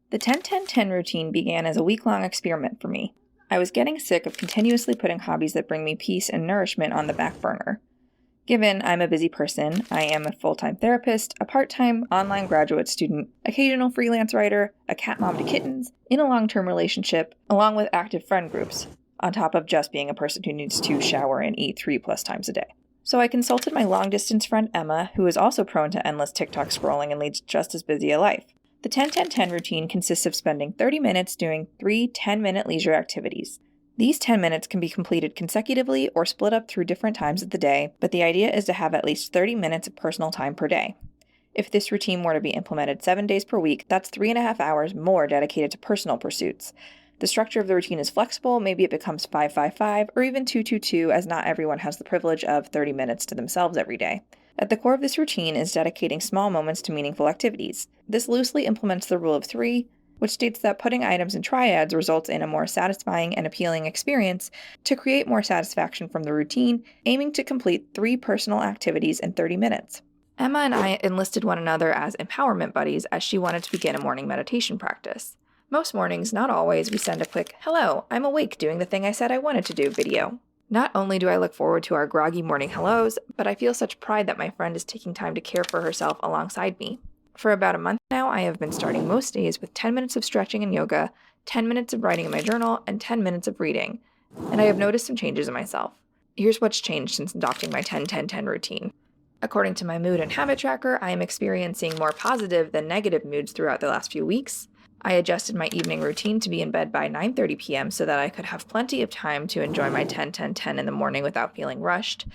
The 10-10-10 routine began as a week-long experiment for me. I was getting sick of continuously putting hobbies that bring me peace and nourishment on the back burner. Given I'm a busy person, I am a full-time therapist, a part-time online graduate student, occasional freelance writer, a cat mom to kittens, in a long-term relationship, along with active friend groups, on top of just being a person who needs to shower and eat 3+ times a day. So I consulted my long-distance friend Emma, who is also prone to endless TikTok scrolling and leads just as busy a life. The 10-10-10 routine consists of spending 30 minutes doing 3 10-minute leisure activities. These 10 minutes can be completed consecutively or split up through different times of the day, but the idea is to have at least 30 minutes of personal time per day. If this routine were to be implemented 7 days per week, that's 3.5 hours more dedicated to personal pursuits. The structure of the routine is flexible, maybe it becomes 5-5-5 or even 2-2-2, as not everyone has the privilege of 30 minutes to themselves every day. At the core of this routine is dedicating small moments to meaningful activities. This loosely implements the rule of 3, which states that putting items in triads results in a more satisfying and appealing experience to create more satisfaction from the routine, aiming to complete 3 personal activities in 30 minutes. Emma and I enlisted one another as empowerment buddies as she wanted to begin a morning meditation practice. Most mornings, not always, we send a quick, "Hello, I'm awake doing the thing I said I wanted to do" video. Not only do I look forward to our groggy morning hellos, but I feel such pride that my friend is taking time to care for herself alongside me. For about a month now, I have been starting most days with 10 minutes of stretching and yoga, 10 minutes of writing in my journal, and 10 minutes of reading, and I have noticed some changes in myself. Here's what's changed since adopting my 10-10-10 routine. According to my mood and habit tracker, I am experiencing more positive than negative moods throughout the last few weeks. I adjusted my evening routine to be in bed by 9:30 p.m. so that I could have plenty of time to enjoy my 10-10-10 in the morning without feeling rushed.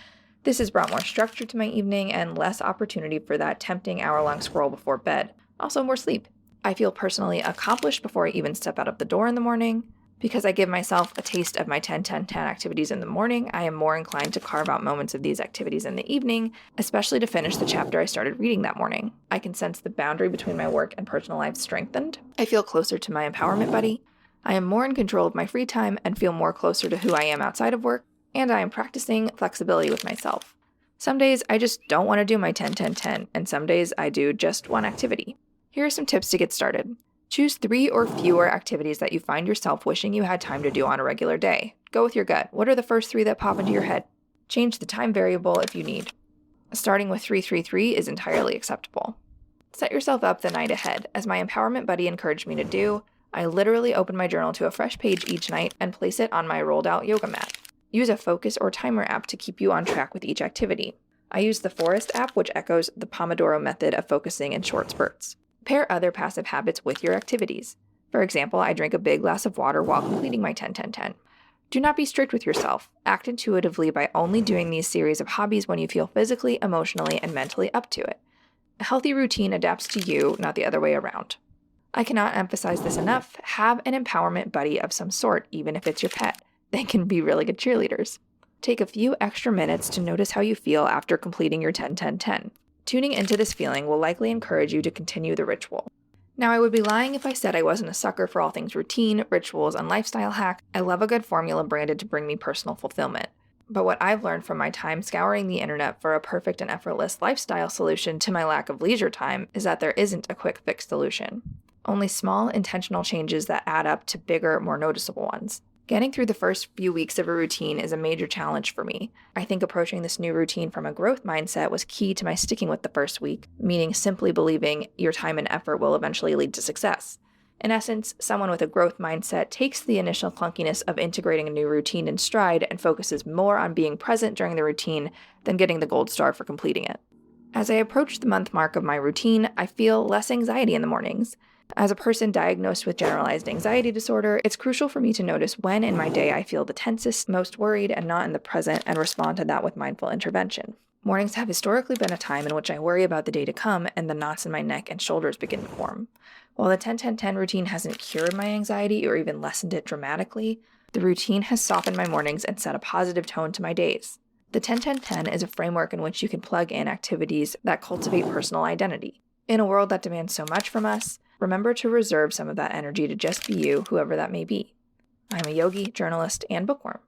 This has brought more structure to my evening and less opportunity for that tempting hour-long scroll before bed. Also more sleep. I feel personally accomplished before I even step out of the door in the morning. Because I give myself a taste of my 10-10-10 activities in the morning, I am more inclined to carve out moments of these activities in the evening, especially to finish the chapter I started reading that morning. I can sense the boundary between my work and personal life strengthened. I feel closer to my empowerment buddy. I am more in control of my free time and feel more closer to who I am outside of work. And I am practicing flexibility with myself. Some days I just don't want to do my 10-10-10, and some days I do just one activity. Here are some tips to get started. Choose 3 or fewer activities that you find yourself wishing you had time to do on a regular day. Go with your gut. What are the first 3 that pop into your head? Change the time variable if you need. Starting with 3-3-3 is entirely acceptable. Set yourself up the night ahead. As my empowerment buddy encouraged me to do, I literally open my journal to a fresh page each night and place it on my rolled out yoga mat. Use a focus or timer app to keep you on track with each activity. I use the Forest app, which echoes the Pomodoro method of focusing in short spurts. Pair other passive habits with your activities. For example, I drink a big glass of water while completing my 10-10-10. Do not be strict with yourself. Act intuitively by only doing these series of hobbies when you feel physically, emotionally, and mentally up to it. A healthy routine adapts to you, not the other way around. I cannot emphasize this enough. Have an empowerment buddy of some sort, even if it's your pet. They can be really good cheerleaders. Take a few extra minutes to notice how you feel after completing your 10-10-10. Tuning into this feeling will likely encourage you to continue the ritual. Now, I would be lying if I said I wasn't a sucker for all things routine, rituals, and lifestyle hack. I love a good formula branded to bring me personal fulfillment. But what I've learned from my time scouring the internet for a perfect and effortless lifestyle solution to my lack of leisure time is that there isn't a quick fix solution. Only small, intentional changes that add up to bigger, more noticeable ones. Getting through the first few weeks of a routine is a major challenge for me. I think approaching this new routine from a growth mindset was key to my sticking with the first week, meaning simply believing your time and effort will eventually lead to success. In essence, someone with a growth mindset takes the initial clunkiness of integrating a new routine in stride and focuses more on being present during the routine than getting the gold star for completing it. As I approach the month mark of my routine, I feel less anxiety in the mornings. As a person diagnosed with generalized anxiety disorder, it's crucial for me to notice when in my day I feel the tensest, most worried, and not in the present, and respond to that with mindful intervention. Mornings have historically been a time in which I worry about the day to come, and the knots in my neck and shoulders begin to form. While the 10-10-10 routine hasn't cured my anxiety or even lessened it dramatically, the routine has softened my mornings and set a positive tone to my days. The 10-10-10 is a framework in which you can plug in activities that cultivate personal identity. In a world that demands so much from us, remember to reserve some of that energy to just be you, whoever that may be. I'm a yogi, journalist, and bookworm.